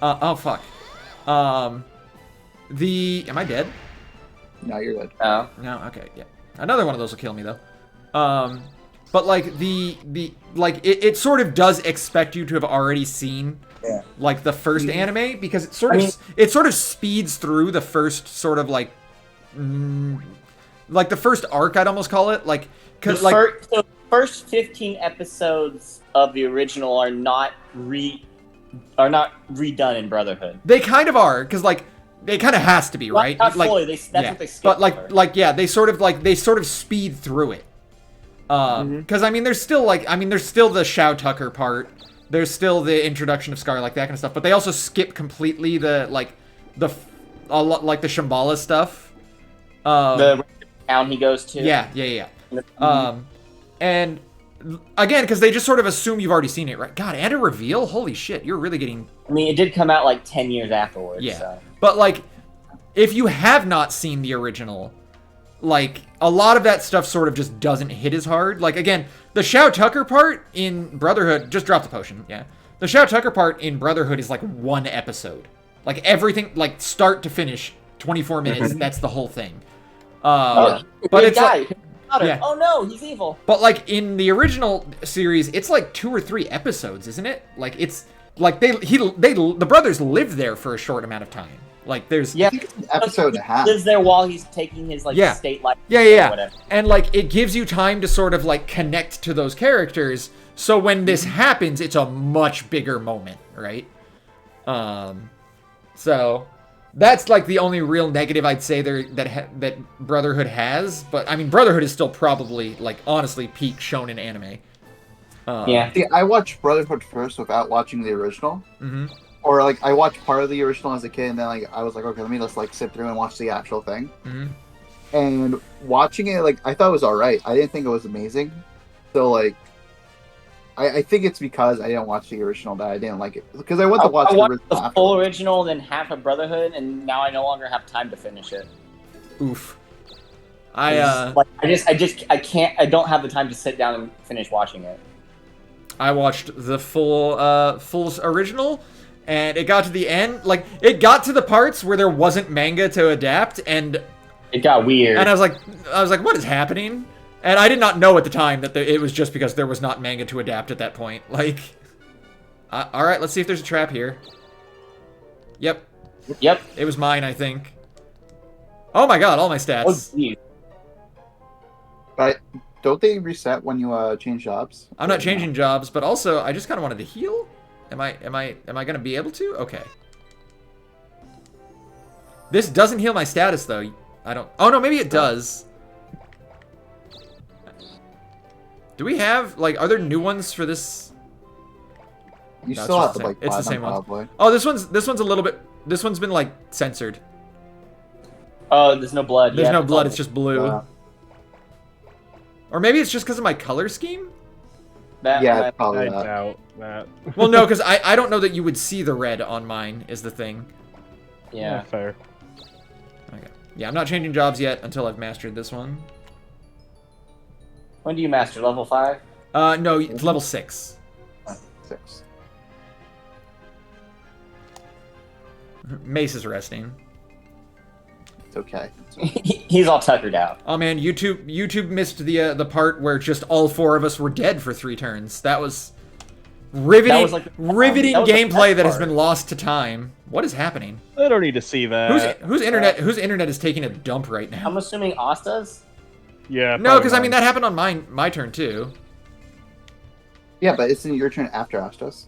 oh fuck. Am I dead? no, you're good. Oh. No. Okay. Yeah. Another one of those will kill me though. But like it sort of does expect you to have already seen like the first anime, because it sort of speeds through the first sort of like the first arc, I'd almost call it, like because like So the first 15 episodes of the original are not redone in Brotherhood. they kind of are, because like it kind of has to be, right? Not like fully. That's yeah. what they skipped But over. yeah, they sort of speed through it. Because I mean, there's still the Shao Tucker part. There's still the introduction of Scar, like that kind of stuff. But they also skip completely the Shambhala stuff. The town he goes to. Yeah. And again, because they just sort of assume you've already seen it, right? God, and a reveal? Holy shit, you're really getting... I mean, it did come out like 10 years afterwards. Yeah. So. But like, if you have not seen the original, like, a lot of that stuff sort of just doesn't hit as hard. Like, again, the Shao Tucker part in Brotherhood... Just drop the potion, yeah. The Shao Tucker part in Brotherhood is like one episode. Like, everything, like, start to finish, 24 minutes, that's the whole thing. But it's like... Yeah. Oh no, he's evil. But like in the original series, it's like 2 or 3 episodes, isn't it? Like it's like the brothers live there for a short amount of time. Like there's I think it's an episode and a half. Lives there while he's taking his like state life. Yeah. Whatever. And like it gives you time to sort of like connect to those characters. So when this happens, it's a much bigger moment, right? So that's like the only real negative I'd say there that Brotherhood has. But I mean, Brotherhood is still probably like honestly peak shonen anime. Yeah. See, I watched Brotherhood first without watching the original. Mm-hmm. or like I watched part of the original as a kid, and then like I was like, okay, let me just like sit through and watch the actual thing. Mhm. And watching it, like I thought it was all right. I didn't think it was amazing. So like, I think it's because I didn't watch the original that I didn't like it. Because I went to watch I the watched original. the full afterwards. original, then half of Brotherhood, and now I no longer have time to finish it. Oof. Like, I can't. I don't have the time to sit down and finish watching it. I watched the full original, and it got to the end. Like, it got to the parts where there wasn't manga to adapt, and It got weird. I was like, what is happening? And I did not know at the time that it was just because there was not manga to adapt at that point. Like, all right, let's see if there's a trap here. Yep, Yep. it was mine, I think. Oh my god, all my Oh, stats. geez. But don't they reset when you change jobs? I'm not changing jobs, but also I just kind of wanted to heal. Am I gonna be able to? Okay. This doesn't heal my status though. I don't. Oh no, maybe it does. Do we have like? Are there new ones for this? You No, still it's have just to the like same- it's buy the same them ones. probably. Oh, this one's a little bit. This one's been like censored. Oh, there's no blood. There's Yeah, no it's blood. all- It's just blue. Yeah. Or maybe it's just because of my color scheme. that. Yeah, that- probably I that. doubt that. Well, no, because I don't know that you would see the red on mine. Is the thing. yeah. Fair. Okay. Yeah, I'm not changing jobs yet until I've mastered this one. When do you master level 5? No, it's level 6. 6. Mace is resting. It's okay. He's all tuckered out. Oh man, YouTube missed the part where just all 4 of us were dead for 3 turns. That was riveting, That was like- riveting that was the gameplay best that has part. been lost to time. What is happening? I don't need to see that. Whose internet is taking a dump right now? I'm assuming Asta's? Yeah. No, probably because I mean mine. that happened on my turn too. Yeah, but it's in your turn after Astos.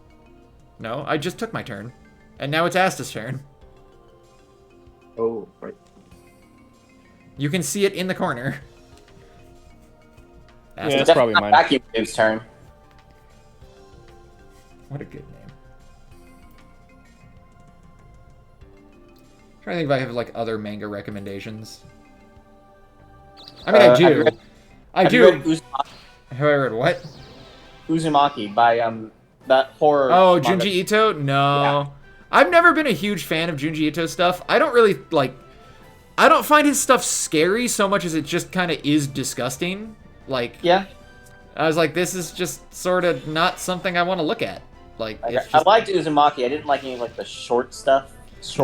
No, I just took my turn, and now it's Asta's turn. Oh, right. You can see it in the corner. Yeah, Asta. it's probably not mine. Vacuum Tube's turn. What a good name. Trying to think if I have like other manga recommendations. I mean, I have you do. read- I Have you do. read Have I read what? Uzumaki by that horror. Oh, manga. Junji Ito? No. Yeah. I've never been a huge fan of Junji Ito stuff. I don't really like. I don't find his stuff scary so much as it just kind of is disgusting. Like, Yeah, I was like, this is just sort of not something I want to look at. Like, it's I just. liked Uzumaki. I didn't like any of like the short stuff.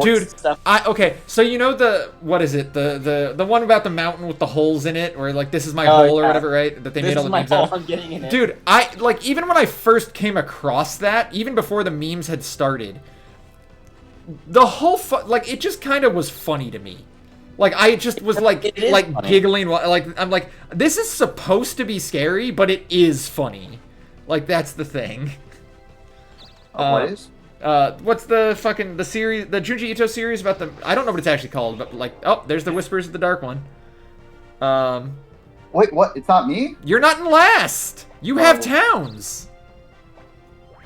Dude, stuff. Okay, so you know what is it? The one about the mountain with the holes in it, where like this is my Oh, hole or yeah. whatever, right? That they This made all is the my memes out hole. of. I'm getting in it. Dude, I like even when I first came across that, even before the memes had started, the whole like it just kind of was funny to me. Like I just was like It is funny. giggling, like I'm like this is supposed to be scary, but it is funny. Like that's the thing. What is? What's the series, the Junji Ito series about the, I don't know what it's actually called, but like, oh, there's the Whispers of the Dark one. Wait, what? It's not me? You're not in last! You have Oh. towns!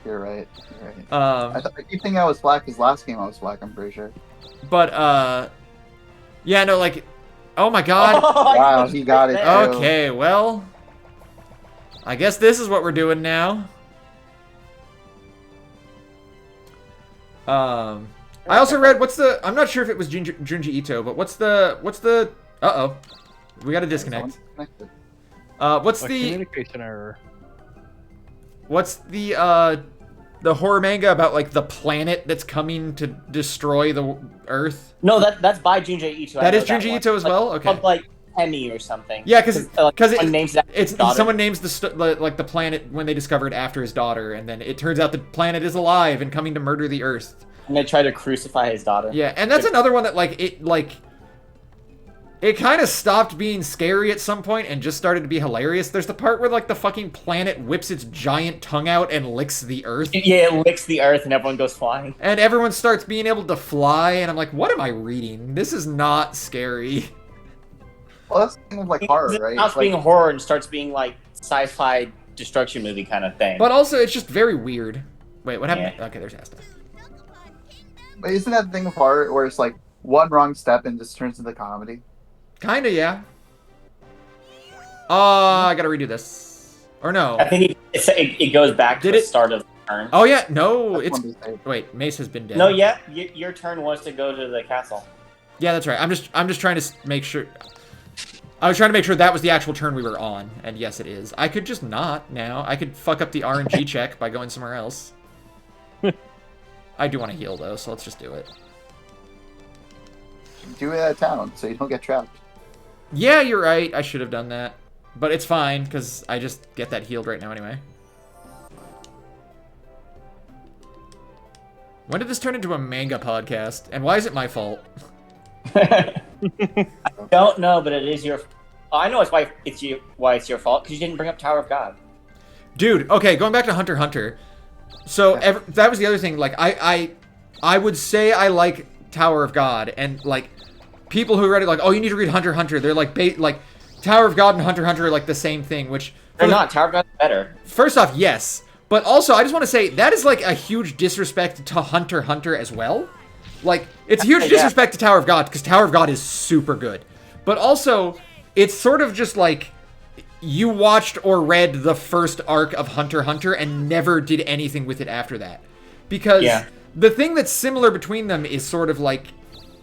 You're right. You're right. I keep thinking I was black because last game I was black, I'm pretty sure. But, yeah, no, like, oh my god. Wow, he got it. too. Okay, well, I guess this is what we're doing now. I also read, I'm not sure if it was Junji Ito, but what's the, uh-oh. We gotta disconnect. Someone's connected. What's A the communication error. the horror manga about like the planet that's coming to destroy the Earth? No, that's by Junji Ito. I That know is Junji one. Ito as well? Okay. Called, like Hemi or something. Yeah, because someone names that it's daughter. someone names the planet when they discover it after his daughter, and then it turns out the planet is alive and coming to murder the Earth. and they try to crucify his daughter. Yeah, and that's another one that it kind of stopped being scary at some point and just started to be hilarious. There's the part where like the fucking planet whips its giant tongue out and licks the Earth. Yeah, it licks the earth and everyone goes flying. And everyone starts being able to fly, and I'm like, what am I reading? This is not scary. Well, that's the thing with like horror, It right? stops Like, being horror and starts being like sci-fi destruction movie kind of thing. But also, it's just very weird. Wait, what happened? Yeah. Okay, there's Asta. But isn't that the thing of horror where it's like one wrong step and just turns into comedy? Kinda, yeah. I gotta redo this. Or no. I think it goes back to the start of the turn. Oh yeah, no, That's it's... one mistake. Wait, Mace has been dead. No, yeah, your turn was to go to the castle. Yeah, that's right. I'm just trying to make sure... I was trying to make sure that was the actual turn we were on, and yes, it is. I could just not now. I could fuck up the RNG check by going somewhere else. I do want to heal, though, so let's just do it. Do it out of town so you don't get trapped. Yeah, you're right. I should have done that. But it's fine, because I just get that healed right now anyway. When did this turn into a manga podcast? And why is it my fault? I don't know, but it is your. I know it's why it's your fault because you didn't bring up Tower of God. Dude, okay, going back to Hunter x Hunter. So that was the other thing. Like, I would say I like Tower of God, and like people who read it, like, oh, you need to read Hunter x Hunter. They're like, Tower of God and Hunter x Hunter are like the same thing, which they're not. Tower of God's better. First off, yes, but also I just want to say that is like a huge disrespect to Hunter x Hunter as well. Like, it's a huge disrespect to Tower of God, because Tower of God is super good. But also, it's sort of just like, you watched or read the first arc of Hunter x Hunter and never did anything with it after that. Because the thing that's similar between them is sort of like,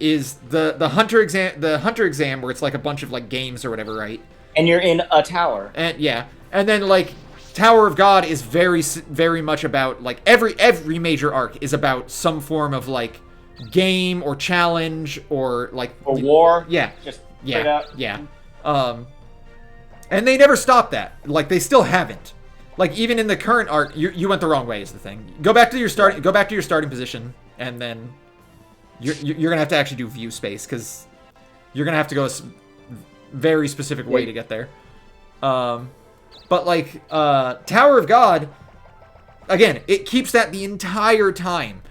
is the Hunter exam where it's like a bunch of like games or whatever, right? And you're in a tower. And yeah. And then like, Tower of God is very much about, like, every major arc is about some form of like, game or challenge or like war. Yeah. Just yeah. Yeah. And they never stopped that. Like, they still haven't. Like, even in the current arc, you went the wrong way is the thing. Go back to your starting position, and then you're gonna have to actually do view space, because you're gonna have to go a very specific way to get there. But like Tower of God, again, it keeps that the entire time.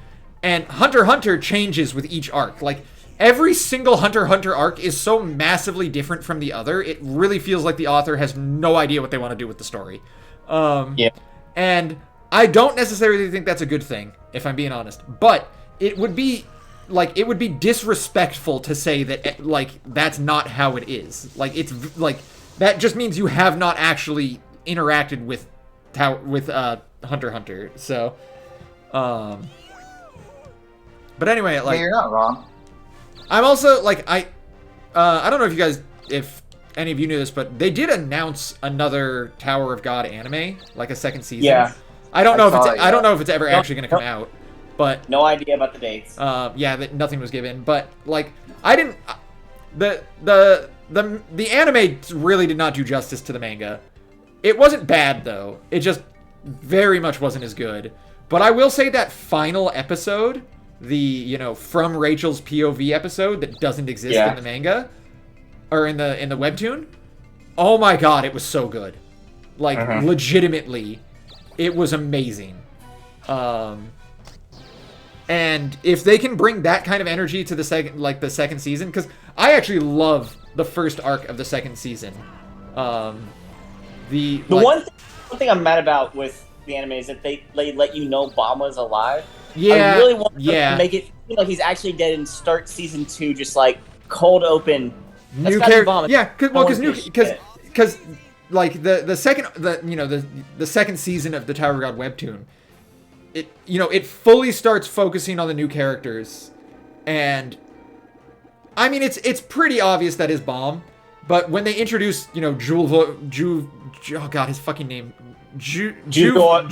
And Hunter x Hunter changes with each arc. Like, every single Hunter x Hunter arc is so massively different from the other, it really feels like the author has no idea what they want to do with the story. And I don't necessarily think that's a good thing, if I'm being honest. But it would be disrespectful to say that, like, that's not how it is. Like, it's, like, that just means you have not actually interacted with Hunter x Hunter. So, but anyway, like... Yeah, you're not wrong. I'm also, like, I don't know if any of you knew this, but they did announce another Tower of God anime, like a second season. Yeah. I don't know if it's ever actually going to come out, but... No idea about the dates. Nothing was given, but, like, I didn't... The anime really did not do justice to the manga. It wasn't bad, though. It just very much wasn't as good. But I will say that final episode... the from Rachel's POV episode that doesn't exist in the manga or in the webtoon, oh my god, it was so good. Like, legitimately, it was amazing. And if they can bring that kind of energy to the second season, because I actually love the first arc of the second season. One thing I'm mad about with the anime is that they let you know Bama's alive. Yeah, I really want to make it feel like he's actually dead and start season 2 just like cold open. New character. Yeah, because like the second season of the Tower of God webtoon, it fully starts focusing on the new characters, and I mean it's pretty obvious that is Bomb, but when they introduce oh god, his fucking name, Juviole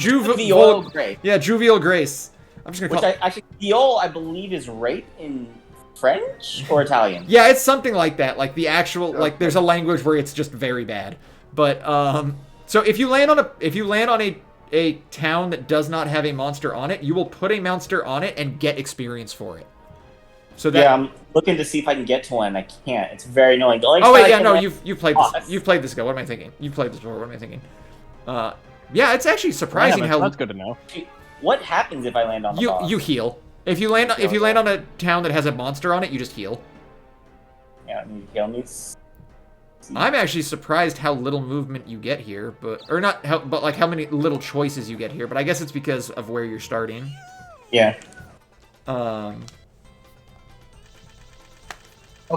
Grace. Yeah, Juviole Grace. I'm just gonna actually, Viol, I believe, is rape in French or Italian. Yeah, it's something like that. Like the actual, like there's a language where it's just very bad. But so if you land on a town that does not have a monster on it, you will put a monster on it and get experience for it. So that, I'm looking to see if I can get to one. I can't. It's very annoying. You've played this. You've played this go. What am I thinking? You've played this before. What am I thinking? Yeah, it's actually surprising how that's good to know. What happens if I land on the boss? You heal. If you land on a town that has a monster on it, you just heal. Yeah, you heal me. I'm actually surprised how little movement you get here, but how many little choices you get here. But I guess it's because of where you're starting. Yeah.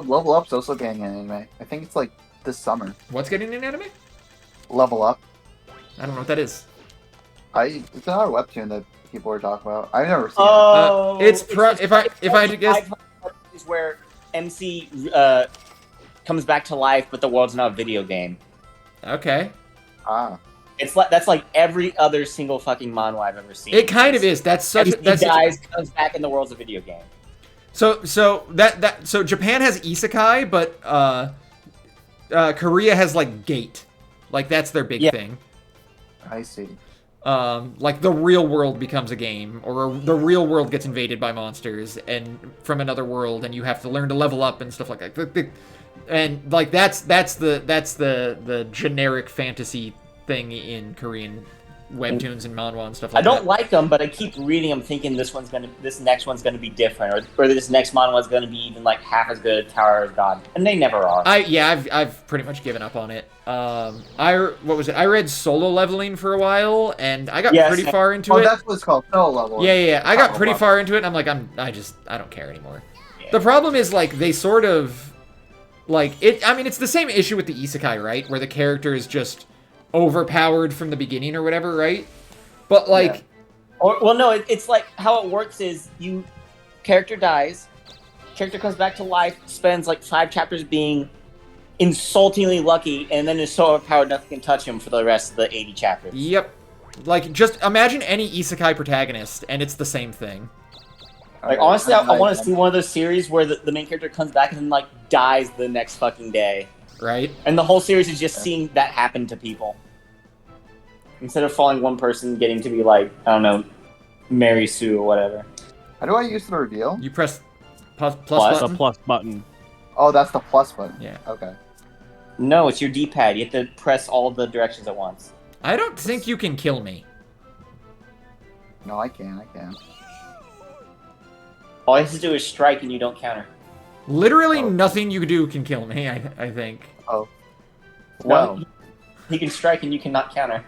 Level Up's also getting an anime. I think it's like this summer. What's getting an anime? Level Up. I don't know what that is. It's another webtoon that people are talking about. I've never seen Oh, if I had to guess, is where MC comes back to life, but the world's not a video game. okay. it. Ah. It's like that's like every other single fucking manhwa I've ever seen. It kind of is. That's such. MC That's dies, comes back, in the world's a video game. so Japan has isekai, but Korea has like gate. Like that's their big Yeah. thing. I see. Like the real world becomes a game, or the real world gets invaded by monsters and from another world, and you have to learn to level up and stuff like that. And like that's the generic fantasy thing in Korean webtoons and manhwa and stuff I like don't that. like them, but I keep reading them, thinking this next one's gonna be different, or this next manhwa is gonna be even like half as good as Tower of God, and they never are. I've pretty much given up on it. I read Solo Leveling for a while, and I got Yes. pretty far into Oh, it. that's what it's called. Solo Level. Yeah. I got Solo pretty Level. far into it, and I'm like, I don't care anymore. Yeah. The problem is, like, they sort of, like, it's the same issue with the isekai, right? Where the character is just overpowered from the beginning or whatever, right? But, like, Yeah. Well, no, it's like how it works is character dies, character comes back to life, spends like 5 chapters being insultingly lucky, and then is so overpowered nothing can touch him for the rest of the 80 chapters. yep. Like, just imagine any isekai protagonist, and it's the same thing. Like, honestly, I want to see one of those series where the main character comes back and then, like, dies the next fucking day. Right? And the whole series is just seeing that happen to people. Instead of following one person getting to be, like, I don't know, Mary Sue or whatever. How do I use the reveal? You press plus Plus. The button. plus button. Oh, that's the plus button. Yeah. Okay. No, it's your D-pad. You have to press all the directions at once. I don't think you can kill me. No, I can. All you have to do is strike and you don't counter. Literally Oh. nothing you do can kill me, I think. Oh. No, No. he can strike and you cannot counter.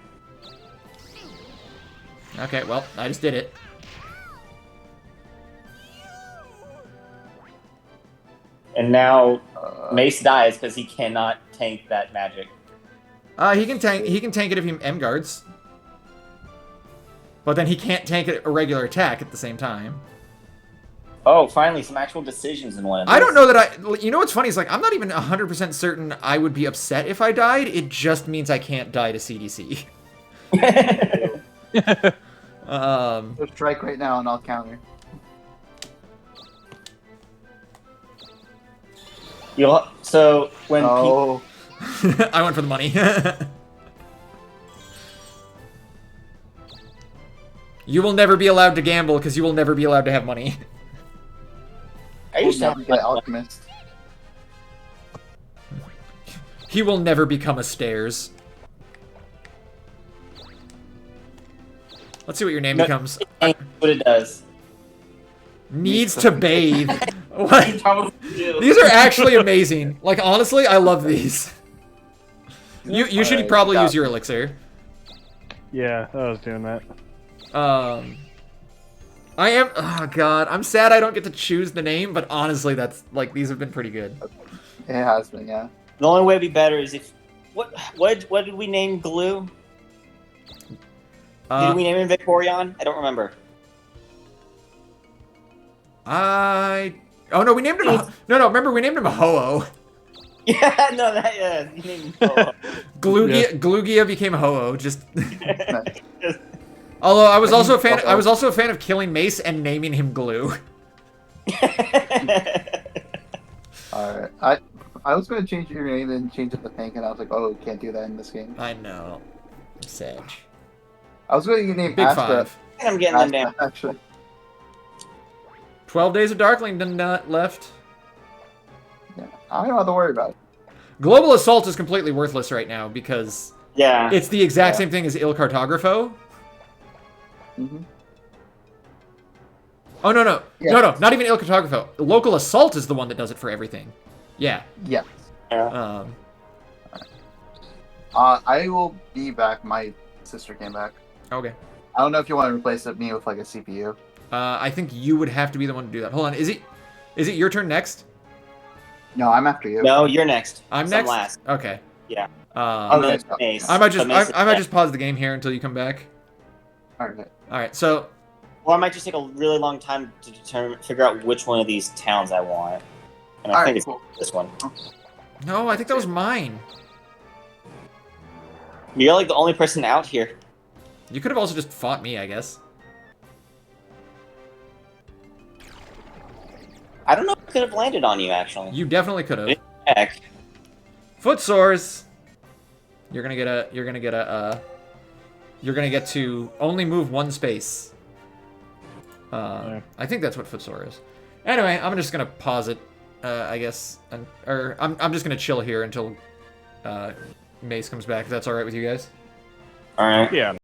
Okay, well, I just did it. And now Uh, Mace dies because he cannot tank that magic. He can tank it if he M guards. But then he can't tank a regular attack at the same time. Oh, finally, some actual decisions in one of these. I don't know that you know what's funny is like I'm not even 100% certain I would be upset if I died. It just means I can't die to CDC. so strike right now and I'll counter. So when Oh. I went for the money. You will never be allowed to gamble because you will never be allowed to have money. I used to Never have get Alchemist. He will never become a stairs. Let's see what your name No. becomes. what it does. Needs to bathe. What? You probably do. These are actually amazing. Like honestly, I love these. You should Alright, probably got use your elixir. Yeah, I was doing that. I am. Oh god, I'm sad I don't get to choose the name, but honestly, that's like these have been pretty good. It has been, yeah. The only way it'd be better is if what did we name Glue? Did we name him Victorion? I don't remember. Oh no, we named him. No. Remember we named him Ho-Oh. Yeah, no, yeah. You named him Glugia became Ho-Oh. Just. Although I was also a fan. I was also a fan of killing Mace and naming him Glue. Alright. I was gonna change your name and change it to Pink, and I was like, oh, can't do that in this game. I know. Sag. I was gonna name Big Astra. Five. I'm getting them down. Astra, actually. 12 Days of Darkling done not left. Yeah. I don't have to worry about it. Global Assault is completely worthless right now because Yeah. it's the exact Yeah. same thing as Il Cartografo. Mm-hmm. Oh no, Yeah. no, not even Il Cartografo. Local Assault is the one that does it for everything. Yeah. Yeah. Um. I will be back. My sister came back. Okay. I don't know if you want to replace me with like a CPU. I think you would have to be the one to do that. Hold on. Is it your turn next? No, I'm after you. No, you're next. I'm 'cause next. last. Okay. Yeah. Um, And then Okay. Mace. I might just But Mace is I might next. just pause the game here until you come back. All right. All right. So Or I might just take a really long time to figure out which one of these towns I want. And I All think right. it's Cool. this one. no, I think that was mine. You're like the only person out here. You could have also just fought me, I guess. I don't know if I could have landed on you actually. You definitely could have. Heck. Foot sores. You're gonna get a. You're gonna get a. You're gonna get to only move one space. I think that's what footsore is. Anyway, I'm just gonna pause it. I guess, or I'm just gonna chill here until Mace comes back. If that's all right with you guys. All right. Yeah.